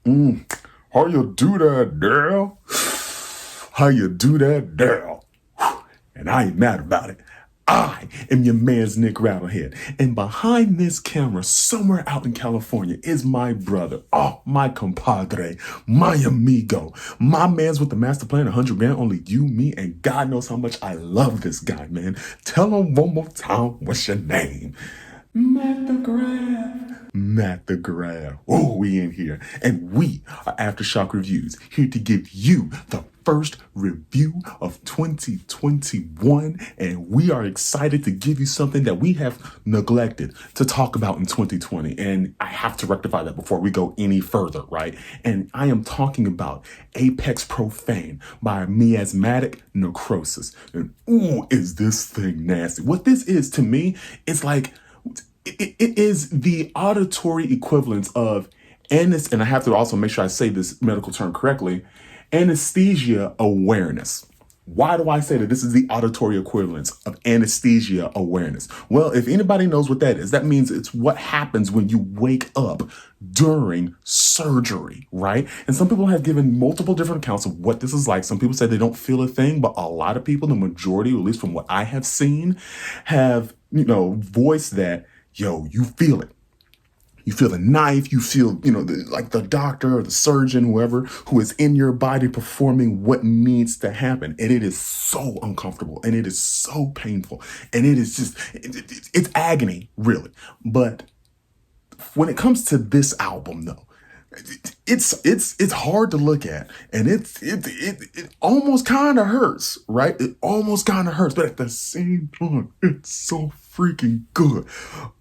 How you do that, Daryl? How you do that, Daryl? And I ain't mad about it. I am your man's Nic Rattlehead. And behind this camera, somewhere out in California, is my brother. Oh, my compadre, my amigo. My man's with the master plan, 100 grand, only you, me, and God knows how much I love this guy, man. Tell him one more time, what's your name? Matt the Graff. Matt the Graff. Oh, we in here. And we are Aftershock Reviews, here to give you the first review of 2021. And we are excited to give you something that we have neglected to talk about in 2020. And I have to rectify that before we go any further, right? And I am talking about Apex Profane by Miasmatic Necrosis. And ooh, is this thing nasty. What this is to me, it's like, it is the auditory equivalent of and I have to also make sure I say this medical term correctly, anesthesia awareness. Why do I say that this is the auditory equivalent of anesthesia awareness? Well, if anybody knows what that is, that means it's what happens when you wake up during surgery, right? And some people have given multiple different accounts of what this is like. Some people say they don't feel a thing, but a lot of people, the majority, at least from what I have seen, have, voiced that, yo, you feel it. You feel the knife, you feel, like the doctor or the surgeon, whoever, who is in your body performing what needs to happen. And it is so uncomfortable and it is so painful. And it is just, it's agony, really. But when it comes to this album, though, it's hard to look at, and it almost kind of hurts, right? It almost kind of hurts, but at the same time, it's so freaking good.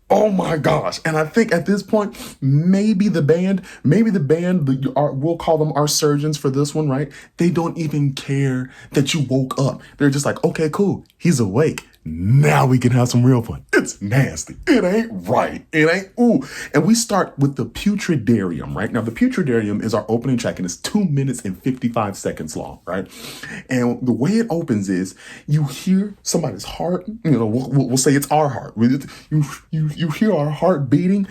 Oh my gosh. And I think at this point, maybe the band, we'll call them our surgeons for this one, right? They don't even care that you woke up. They're just like, okay, cool. He's awake. Now we can have some real fun. It's nasty. It ain't right. It ain't, ooh. And we start with the Putridarium, right? Now, the Putridarium is our opening track, and it's 2 minutes and 55 seconds long, right? And the way it opens is you hear somebody's heart, we'll say it's our heart. You hear our heart beating,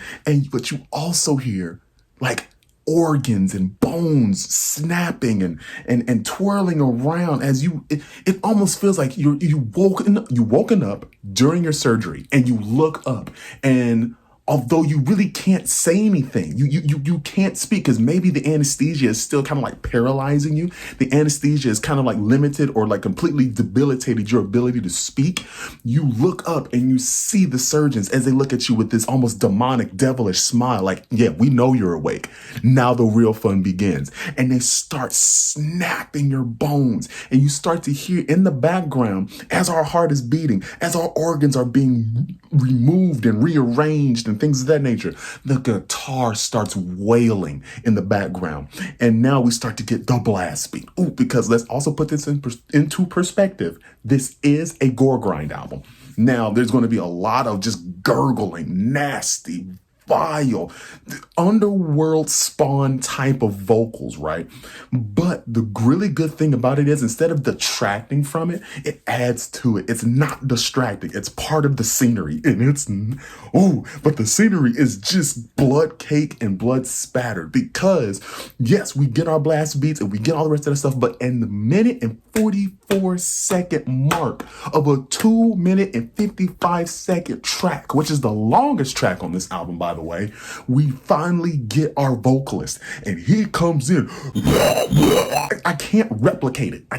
but you also hear, like, organs and bones snapping and twirling around as it almost feels like you woken up during your surgery, and you look up, and although you really can't say anything, you can't speak because maybe the anesthesia is still kind of like paralyzing you. The anesthesia is kind of like limited or like completely debilitated your ability to speak. You look up and you see the surgeons as they look at you with this almost demonic, devilish smile, like, yeah, we know you're awake. Now the real fun begins. And they start snapping your bones, and you start to hear in the background, as our heart is beating, as our organs are being removed and rearranged and things of that nature, the guitar starts wailing in the background. And now we start to get the blast beat. Ooh, because let's also put this into perspective. This is a gore grind album. Now, there's going to be a lot of just gurgling, nasty, vile, underworld spawn type of vocals, right? But the really good thing about it is, instead of detracting from it, it adds to it. It's not distracting. It's part of the scenery. And but the scenery is just blood cake and blood spattered, because yes, we get our blast beats and we get all the rest of that stuff, but in the minute and 44-second mark of a 2 minute and 55-second track, which is the longest track on this album, by the way, we finally get our vocalist, and he comes in. I can't replicate it. I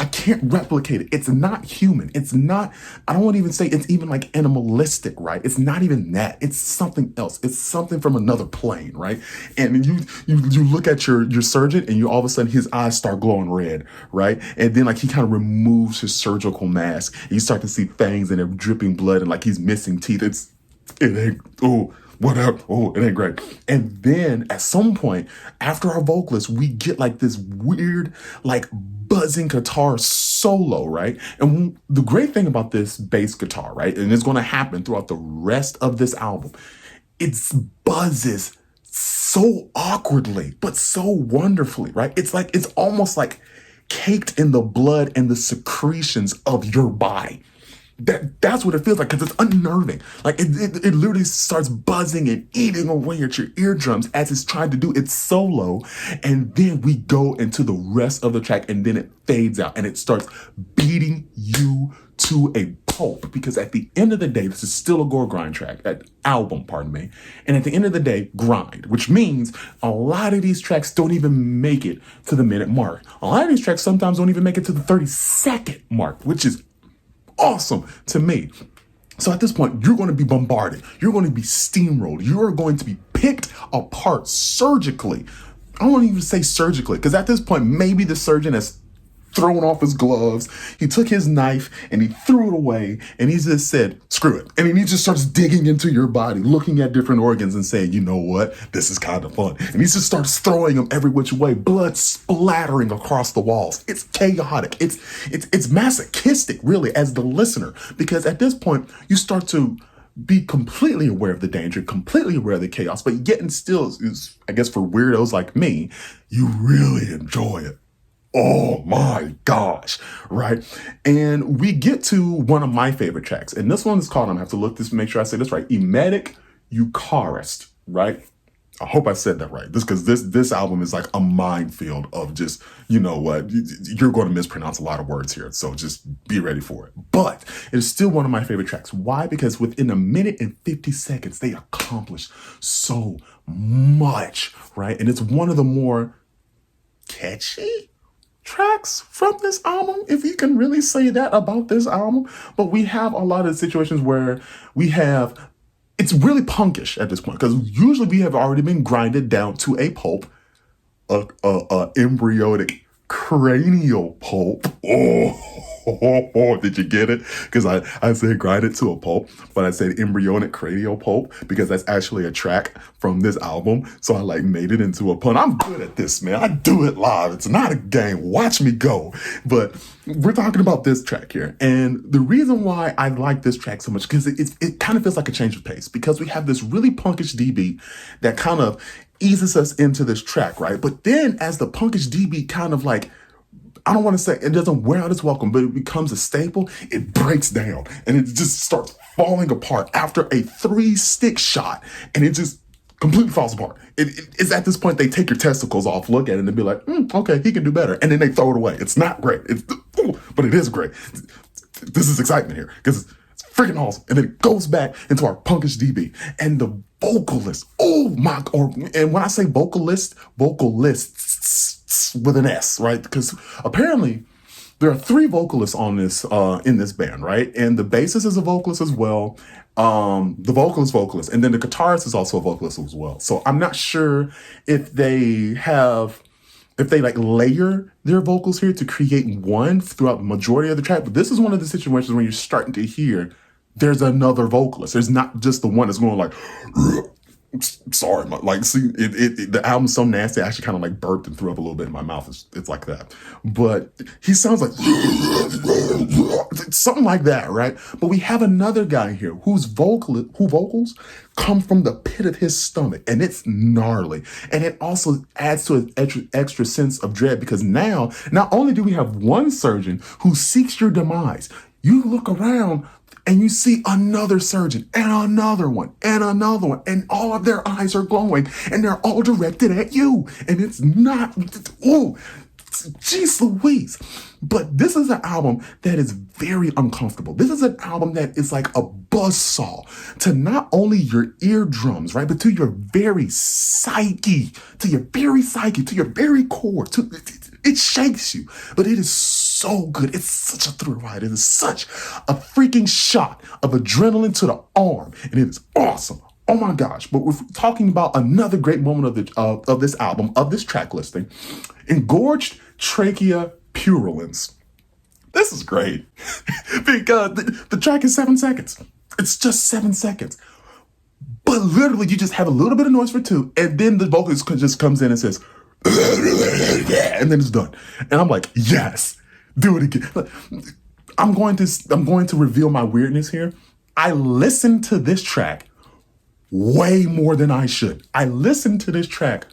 can't replicate it. It's not human. It's not, I don't want to even say it's even like animalistic, right? It's not even that. It's something else. It's something from another plane, right? And you look at your surgeon, and all of a sudden his eyes start glowing red, right? And then like he kind of removes his surgical mask, and you start to see fangs, and they're dripping blood, and like he's missing teeth. It ain't great. And then at some point, after our vocalist, we get like this weird, like buzzing guitar solo, right? And the great thing about this bass guitar, right, and it's going to happen throughout the rest of this album, it buzzes so awkwardly, but so wonderfully, right? It's almost like caked in the blood and the secretions of your body. That's what it feels like, because it's unnerving. Like it literally starts buzzing and eating away at your eardrums as it's trying to do its solo. And then we go into the rest of the track, and then it fades out and it starts beating you to a pulp. Because at the end of the day, this is still a gore grind track, album, pardon me. And at the end of the day, grind, which means a lot of these tracks don't even make it to the minute mark. A lot of these tracks sometimes don't even make it to the 30-second mark, which is awesome to me. So at this point, you're going to be bombarded. You're going to be steamrolled. You are going to be picked apart surgically. I don't even say surgically, because at this point, maybe the surgeon has thrown off his gloves. He took his knife and he threw it away, and he just said, screw it. And he just starts digging into your body, looking at different organs and saying, you know what? This is kind of fun. And he just starts throwing them every which way, blood splattering across the walls. It's chaotic. It's masochistic, really, as the listener, because at this point, you start to be completely aware of the danger, completely aware of the chaos, but yet and still, I guess for weirdos like me, you really enjoy it. Oh my gosh, right? And we get to one of my favorite tracks. And this one is called, I'm gonna have to look this, make sure I say this right, Emetic Eucharist, right? I hope I said that right. Because this album is like a minefield of just, you know what, you're going to mispronounce a lot of words here. So just be ready for it. But it is still one of my favorite tracks. Why? Because within a minute and 50 seconds, they accomplish so much, right? And it's one of the more catchy tracks from this album, if you can really say that about this album. But we have a lot of situations where it's really punkish at this point, because usually we have already been grinded down to a pulp, a embryonic cranial pulp. Oh, did you get it? Because I said grind it to a pulp, but I said embryonic cranial pulp because that's actually a track from this album. So I made it into a pun. I'm good at this, man. I do it live. It's not a game. Watch me go. But we're talking about this track here. And the reason why I like this track so much, because it kind of feels like a change of pace, because we have this really punkish D beat that kind of eases us into this track, right? But then as the punkish D beat kind of I don't want to say it doesn't wear out its welcome, but it becomes a staple, it breaks down and it just starts falling apart after a 3-stick shot, and it just completely falls apart. It's at this point they take your testicles off, look at it, and be like, okay, he can do better. And then they throw it away. It's not great. But it is great. This is excitement here because it's freaking awesome. And then it goes back into our punkish DB. And the vocalist, and when I say vocalists with an S, right? Because apparently there are 3 vocalists on this in this band, right? And the bassist is a vocalist as well. The vocalist, and then the guitarist is also a vocalist as well. So I'm not sure if they layer their vocals here to create one throughout the majority of the track. But this is one of the situations when you're starting to hear there's another vocalist. There's not just the one that's going sorry, the album's so nasty, I actually kind of burped and threw up a little bit in my mouth. It's like that. But he sounds like something like that, right? But we have another guy here whose vocals come from the pit of his stomach, and it's gnarly. And it also adds to an extra sense of dread, because now, not only do we have one surgeon who seeks your demise, you look around and you see another surgeon and another one, and all of their eyes are glowing and they're all directed at you. And it's not, jeez Louise. But this is an album that is very uncomfortable. This is an album that is like a buzzsaw to not only your eardrums, right, but to your very psyche, to your very core. It shakes you, but it is so good. It's such a thrill ride. It is such a freaking shot of adrenaline to the arm, and it is awesome. Oh my gosh. But we're talking about another great moment of this album, of this track listing. Engorged, Trachea, Purelands. This is great because the track is 7 seconds. It's just 7 seconds. But literally, you just have a little bit of noise for 2, and then the vocalist just comes in and says, and then it's done. And I'm like, yes, do it again. I'm going to reveal my weirdness here. I listened to this track way more than I should. I listened to this track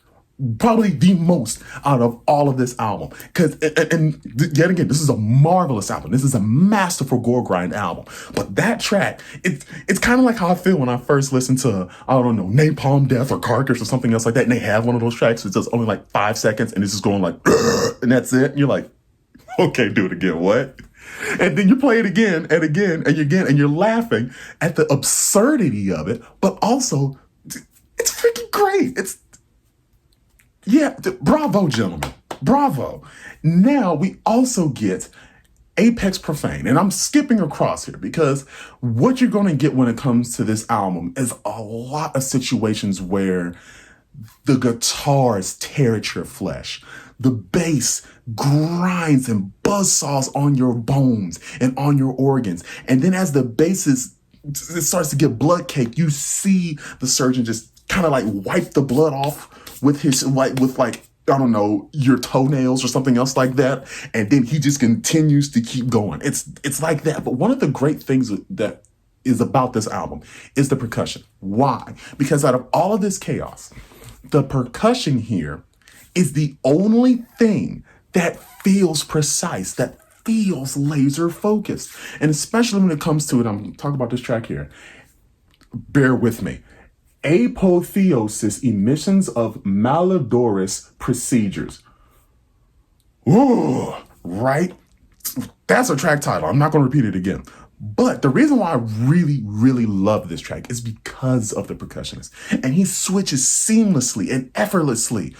probably the most out of all of this album. And yet again, this is a marvelous album. This is a masterful gore grind album. But that track, it's kind of like how I feel when I first listen to, I don't know, Napalm Death or Carcass or something else like that. And they have one of those tracks. It's just only like 5 seconds and it's just going like, and that's it. And you're like, okay, do it again. What? And then you play it again and again and again, and you're laughing at the absurdity of it, but also it's freaking great. Bravo, gentlemen. Bravo. Now we also get Apex Profane. And I'm skipping across here because what you're going to get when it comes to this album is a lot of situations where the guitars tear at your flesh. The bass grinds and buzzsaws on your bones and on your organs. And then as the bass it starts to get blood caked, you see the surgeon just kind of like wipe the blood off with his, with I don't know, your toenails or something else like that. And then he just continues to keep going. It's like that. But one of the great things that is about this album is the percussion. Why? Because out of all of this chaos, the percussion here is the only thing that feels precise, that feels laser focused. And especially when it comes to it, I'm talking about this track here. Bear with me. Apotheosis emissions of malodorous procedures. Ooh, right? That's a track title. I'm not going to repeat it again. But the reason why I really, really love this track is because of the percussionist. And he switches seamlessly and effortlessly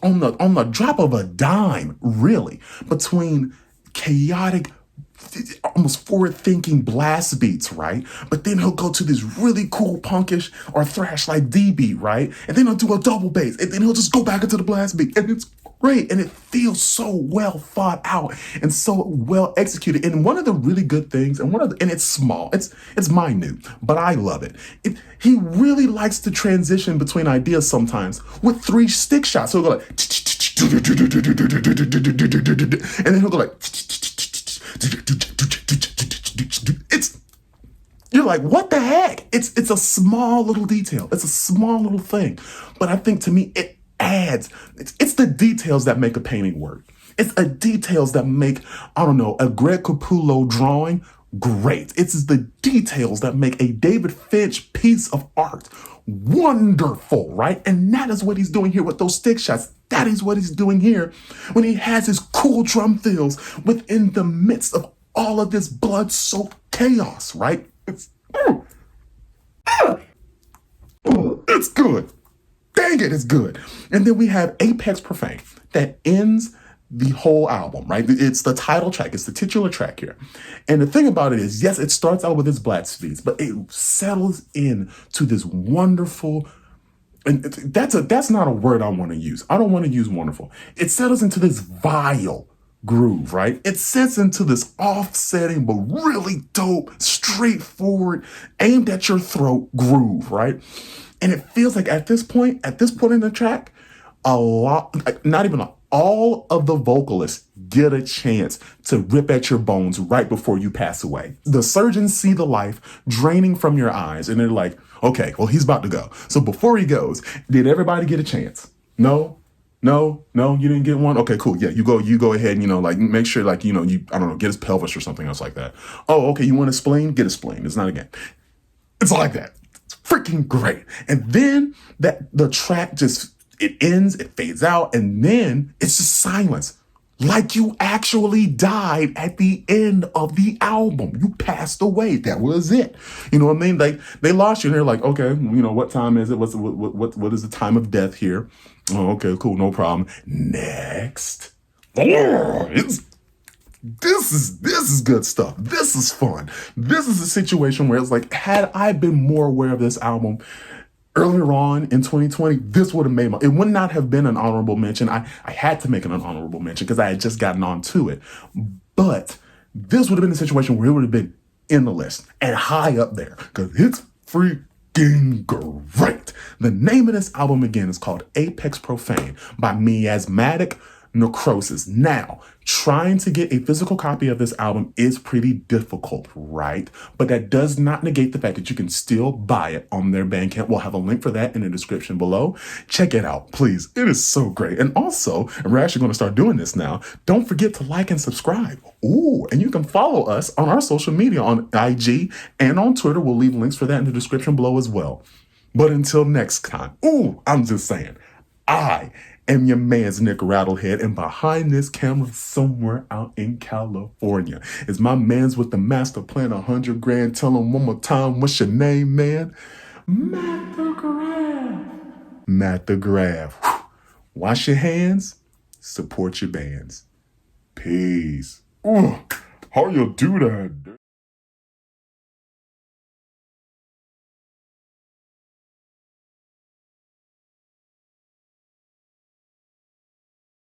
on the drop of a dime, really, between chaotic, almost forward-thinking blast beats, right? But then he'll go to this really cool punkish or thrash like D beat, right? And then he'll do a double bass, and then he'll just go back into the blast beat, and it's great, and it feels so well thought out and so well executed. And one of the really good things, and it's small, it's minute, but I love it. He really likes to transition between ideas sometimes with 3 stick shots. So he'll go like, and then he'll go like, you're like, what the heck? It's a small little detail. It's a small little thing. But I think to me, it adds, it's the details that make a painting work. It's the details that make, I don't know, a Greg Capullo drawing great. It's the details that make a David Finch piece of art wonderful, right? And that is what he's doing here with those stick shots. That is what he's doing here when he has his cool drum fills within the midst of all of this blood-soaked chaos, right? It's good. Dang it, it's good. And then we have Apex Profane that ends the whole album, right? It's the title track. It's the titular track here. And the thing about it is, yes, it starts out with its blasphemies, but it settles in to this wonderful, and that's not a word I want to use. I don't want to use wonderful. It settles into this vile groove, right? It sets into this offsetting, but really dope, straightforward, aimed at your throat groove, right? And it feels like at this point in the track, all of the vocalists get a chance to rip at your bones right before you pass away. The surgeons see the life draining from your eyes, and they're like, okay, well, he's about to go. So before he goes, did everybody get a chance? No, you didn't get one? Okay, cool. Yeah, you go ahead and, make sure, I don't know, get his pelvis or something else like that. Oh, okay, you want a spleen? Get a spleen. It's not a game. It's like that. It's freaking great. And then the track it ends, it fades out, and then it's just silence. Like you actually died at the end of the album. You passed away. That was it. You know what I mean? They lost you, and they're like, okay, what time is it? What is the time of death here? Oh, okay, cool, no problem. Next. This is good stuff. This is fun. This is a situation where it's like, had I been more aware of this album earlier on in 2020, this would have it would not have been an honorable mention. I had to make it an honorable mention because I had just gotten onto it. But this would have been a situation where it would have been in the list and high up there because it's freaking great. The name of this album again is called Apex Profane by Miasmatic Necrosis. Now, trying to get a physical copy of this album is pretty difficult, right? But that does not negate the fact that you can still buy it on their Bandcamp. We'll have a link for that in the description below. Check it out, please. It is so great. And also, and we're actually going to start doing this now, don't forget to like and subscribe. Ooh, and you can follow us on our social media on IG and on Twitter. We'll leave links for that in the description below as well. But until next time, I'm just saying, I am your man's Nic Rattlehead, and behind this camera somewhere out in California is my man's with the master plan, 100 grand. Tell him one more time, what's your name, man? Matt the Graff. Matt the Graff. Wash your hands, support your bands. Peace. How you do that?